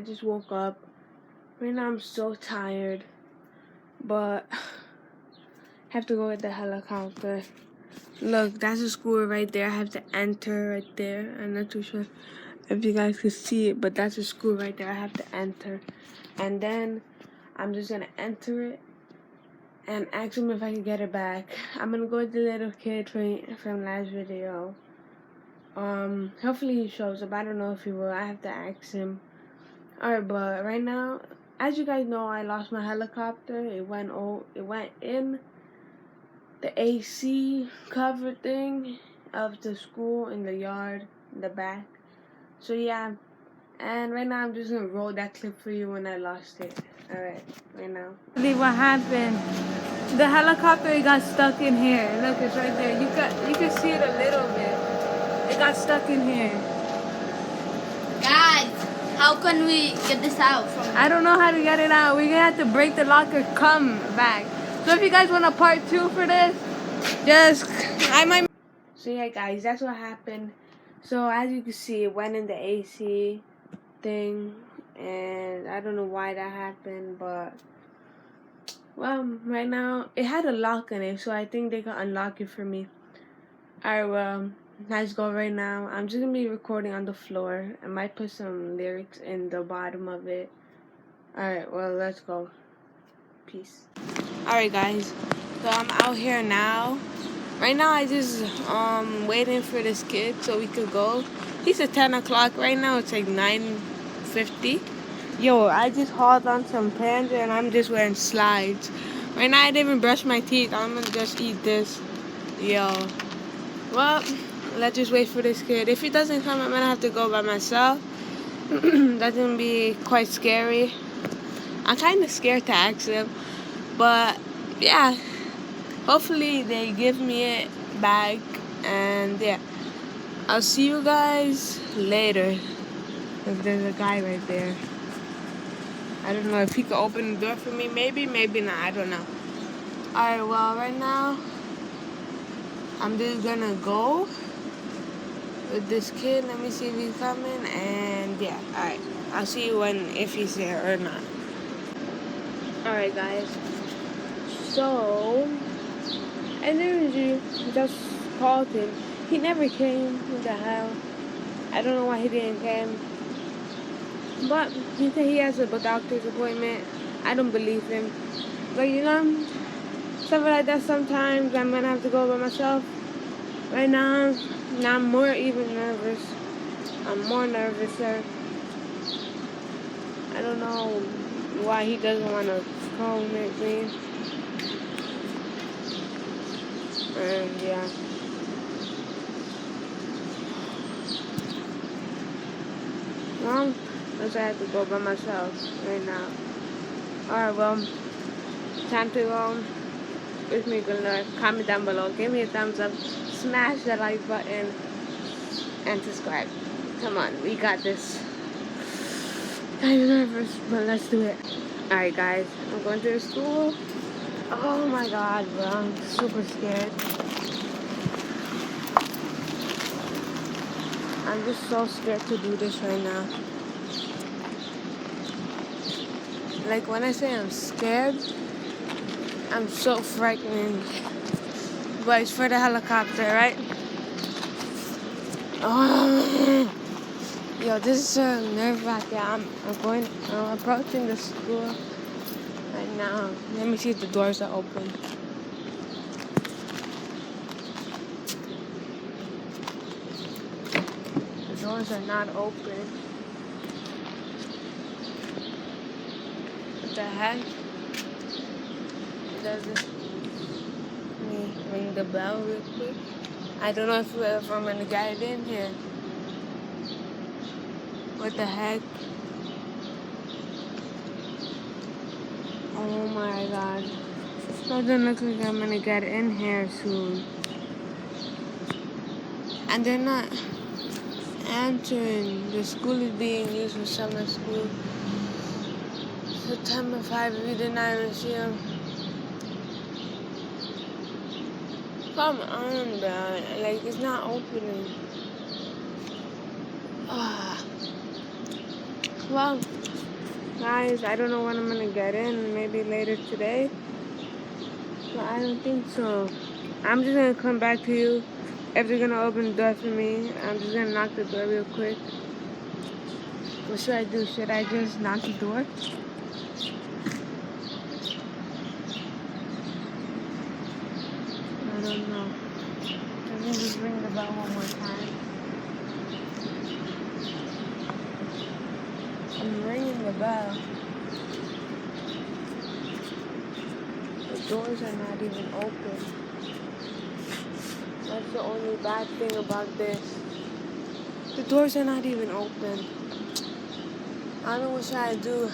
just woke up. Right now I'm so tired, but have to go with the helicopter. Look, that's a school right there. I have to enter right there. I'm not too sure if you guys can see it, but that's a school right there. I have to enter. And then I'm just gonna enter it and ask him if I can get it back. I'm gonna go with the little kid from last video. Hopefully he shows up. I don't know if he will. I have to ask him. Alright, but right now, as you guys know, I lost my helicopter. It went in the AC cover thing of the school in the yard in the back. So yeah, and right now I'm just gonna roll that clip for you when I lost it. Alright, right now. What happened? The helicopter got stuck in here. Look, it's right there. You can see it a little bit. It got stuck in here. Guys, how can we get this out from here? I don't know how to get it out. We're gonna have to break the locker, come back. So if you guys want a part 2 for this, So yeah guys, that's what happened. So as you can see, it went in the AC thing, and I don't know why that happened, but well, right now it had a lock in it, so I think they can unlock it for me. Alright, well, let's go right now. I'm just gonna be recording on the floor. I might put some lyrics in the bottom of it. Alright, well, let's go. Peace. Alright guys, so I'm out here now. Right now I just waiting for this kid so we could go. He's at 10 o'clock. Right now it's like 9:50. Yo, I just hauled on some pants and I'm just wearing slides. Right now I didn't even brush my teeth. I'm gonna just eat this. Yo. Well, let's just wait for this kid. If he doesn't come, I'm gonna have to go by myself. That's gonna be quite scary. I'm kind of scared to ask him, but yeah, hopefully they give me it back, and yeah, I'll see you guys later. If there's a guy right there, I don't know if he could open the door for me. Maybe not. I don't know. Alright, well, right now I'm just gonna go with this kid. Let me see if he's coming, and yeah, alright, I'll see you if he's there or not. Alright guys, so Energy just called him. He never came. What the hell? I don't know why he didn't come, but he said he has a doctor's appointment. I don't believe him, but you know, stuff like that sometimes I'm gonna have to go by myself. Right now I'm more even nervous. I'm more nervous, sir. I don't know why he doesn't want to come with me. And yeah. Well, I have to go by myself right now. Alright, well, time to go. Wish me good luck. Comment down below. Give me a thumbs up. Smash that like button. And subscribe. Come on, we got this. I'm nervous, but let's do it. Alright guys, I'm going to the school. Oh my god, bro, I'm super scared. I'm just so scared to do this right now. Like when I say I'm scared, I'm so frightened. But it's for the helicopter, right? Oh. Yo, this is so nerve-wracking. I'm approaching the school right now. Let me see if the doors are open. The doors are not open. What the heck? Does it? Let me ring the bell real quick. I don't know if I'm gonna get it in here. What the heck? Oh my god. Doesn't look like I'm gonna get in here soon. And they're not answering. The school is being used for summer school. September 5, we did not even see them. Come on, bro. Like, it's not opening. Ah. Well, guys, I don't know when I'm gonna get in. Maybe later today. But I don't think so. I'm just gonna come back to you. If they're gonna open the door for me, I'm just gonna knock the door real quick. What should I do? Should I just knock the door? I don't know. Let me just ring the bell one more time. I'm ringing the bell. The doors are not even open. That's the only bad thing about this. The doors are not even open. I don't know what should I do.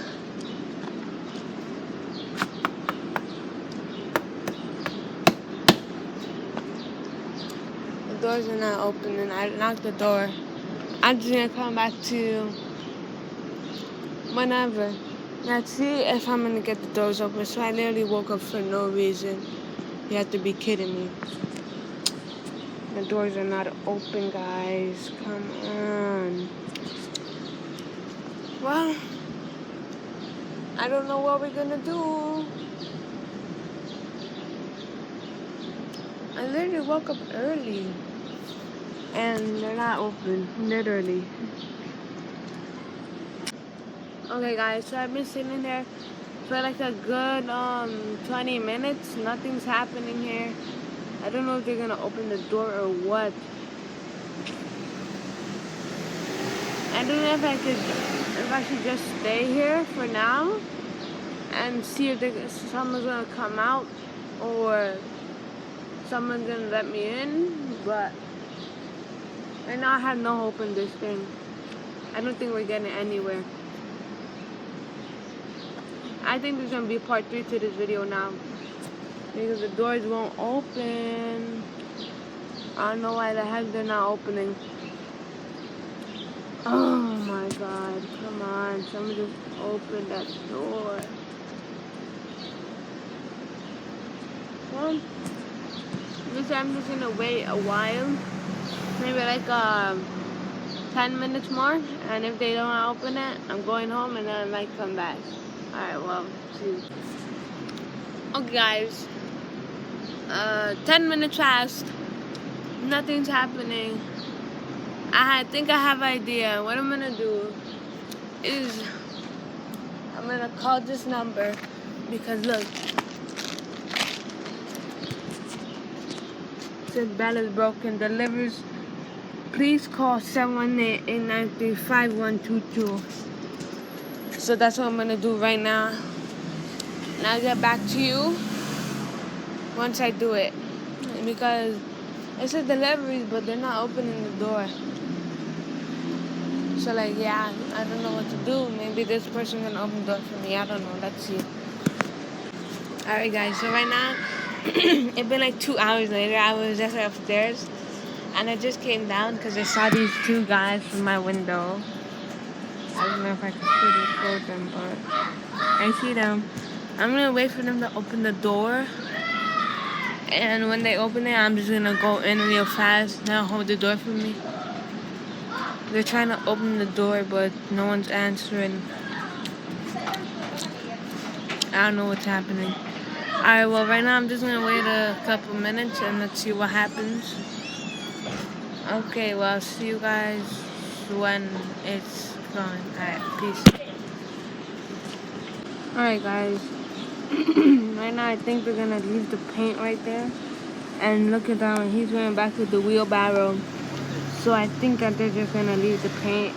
The doors are not open and I knocked the door. I'm just gonna come back to you whenever. Let's see if I'm gonna get the doors open. So I literally woke up for no reason. You have to be kidding me. The doors are not open, guys. Come on. Well, I don't know what we're gonna do. I literally woke up early. And they're not open, literally. Okay, guys, so I've been sitting there for like a good 20 minutes. Nothing's happening here. I don't know if they're gonna open the door or what. I don't know if I should just stay here for now and see if someone's gonna come out or someone's gonna let me in. But right now I have no hope in this thing. I don't think we're getting anywhere. I think there's gonna be part 3 to this video now because the doors won't open. I don't know why the heck they're not opening. Oh my god, come on, someone just open that door. Well, I'm just gonna wait a while, maybe like 10 minutes more, and if they don't open it, I'm going home and then I might come back. Alright, well, see. Okay, guys. 10 minutes passed. Nothing's happening. I think I have an idea. What I'm gonna do is I'm gonna call this number because look, it says bell is broken. Delivers. Please call 718-893-5122. So that's what I'm gonna do right now. And I'll get back to you once I do it. Because it says deliveries, but they're not opening the door. So like, yeah, I don't know what to do. Maybe this person can open the door for me. I don't know. Let's see. Alright, guys. So right now, it's been like 2 hours later. I was just upstairs. And I just came down because I saw these two guys from my window. I don't know if I can see them, but I see them. I'm gonna wait for them to open the door. And when they open it, I'm just gonna go in real fast. Now hold the door for me. They're trying to open the door, but no one's answering. I don't know what's happening. Alright, well, right now I'm just gonna wait a couple minutes and let's see what happens. Okay, well, I'll see you guys when it's gone. Alright, peace. Alright, guys. Right now I think they're gonna leave the paint right there. And look at that one, he's going back with the wheelbarrow. So I think that they're just gonna leave the paint.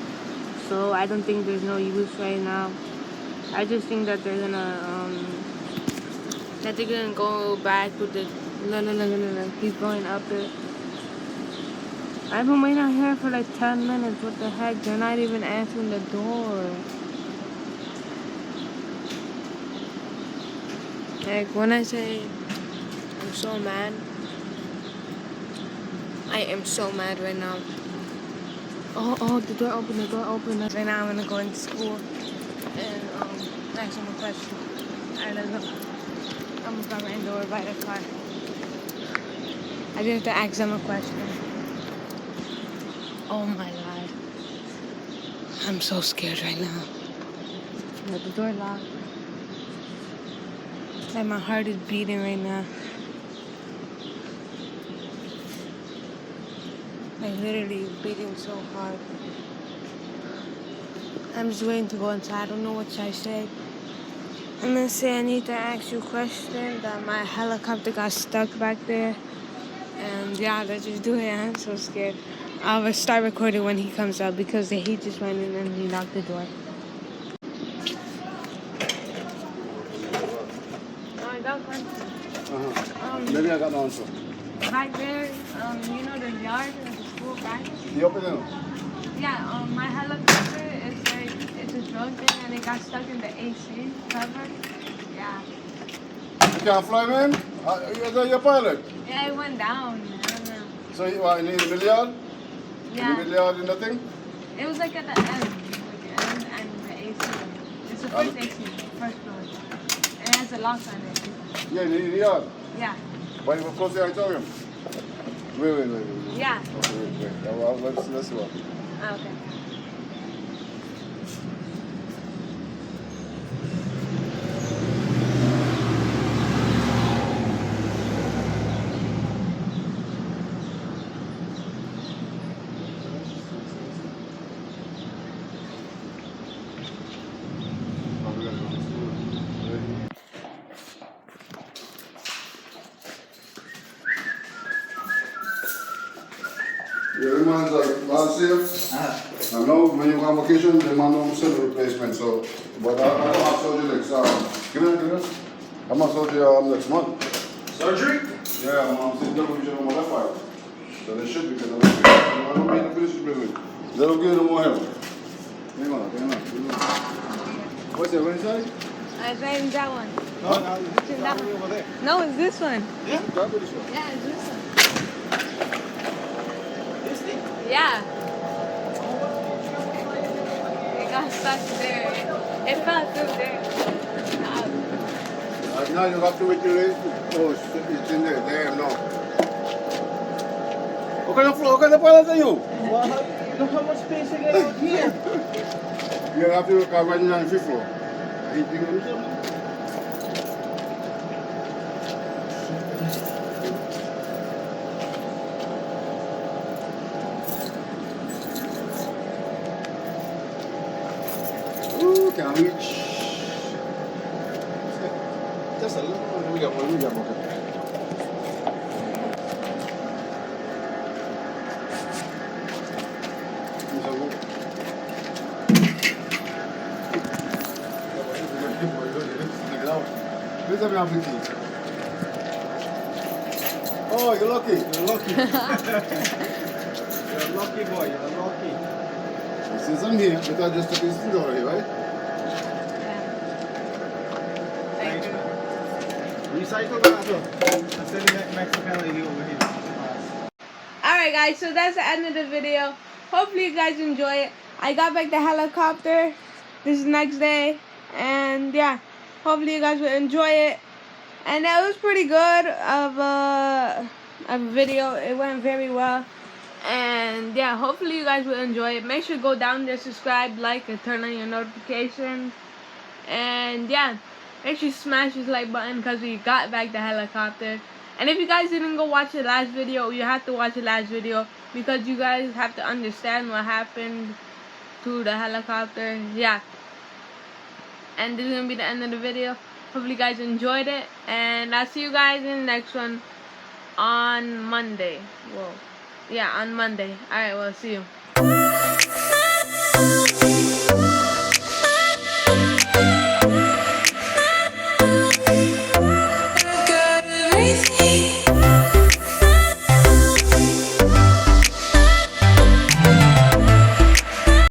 So I don't think there's no use right now. I just think that they're gonna go back with the he's going up it. I've been waiting out here for like 10 minutes. What the heck? They're not even answering the door. Like, when I say I'm so mad, I am so mad right now. Oh, the door open. Right now I'm gonna go into school and ask them a question. Alright, let's go. I'm gonna stop right in the door by the car. I just have to ask them a question. Oh my god. I'm so scared right now. But the door locked. Like my heart is beating right now. Like literally beating so hard. I'm just waiting to go inside. I don't know what I said. I'm gonna say I need to ask you a question. That my helicopter got stuck back there. And yeah, let's just do it. I'm so scared. I'll start recording when he comes out because he just went in and he locked the door. I got a question. Maybe I got an answer. Back there, you know the yard of the school back? You open it? Yeah, my helicopter is like, it's a drone thing and it got stuck in the AC cover. Yeah. You can't fly, man? You're your pilot. Yeah, it went down. I don't know. So you are in the middle yard? Yeah. In the middle yard in the thing? It was like at the end. Like the end and the AC. It's the first AC, first floor. And it has a lock on it. Yeah, in the yard. Yeah. But you were close to the auditorium. Wait. Yeah. Okay, wait. Well, let's see what. Okay. Yeah, the man's like last year. I know when you go on vacation, the man don't send a replacement. So, but I don't have surgery next. Give me. I'm on surgery next month. Surgery? Yeah, I'm sitting double vision on my left eye. So they should because I don't mean to finish the business. They don't give no more help. Hang on. What's that? What is that? I think that one. No, It's that one. over there. No, it's this one. Yeah, grab this one. Yeah, it's this one. This thing? Yeah. It got stuck there. It fell through there. Now you have to wait till it's in there. Damn, no. What kind of pilot are you? Well, look how much space you get out here. You have to go right now on the 5th floor. You think of something? Ooh, can't reach. Just a little. We got one. Please have me have the key. Oh, you're lucky. You're lucky. You're a lucky boy, you're lucky. Since I'm here, but I just took this thing already, right? Thank you. Recycle that and send it Mexican lady over here. Alright guys, so that's the end of the video. Hopefully you guys enjoy it. I got back the helicopter this next day. And yeah, hopefully you guys will enjoy it. And that was pretty good of a video. It went very well. And yeah, hopefully you guys will enjoy it. Make sure to go down there, subscribe, like, and turn on your notifications. And yeah, make sure you smash this like button because we got back the helicopter. And if you guys didn't go watch the last video, you have to watch the last video because you guys have to understand what happened to the helicopter. Yeah. And this is going to be the end of the video. Hopefully you guys enjoyed it. And I'll see you guys in the next one on Monday. Whoa. Yeah, on Monday. Alright, well, see you.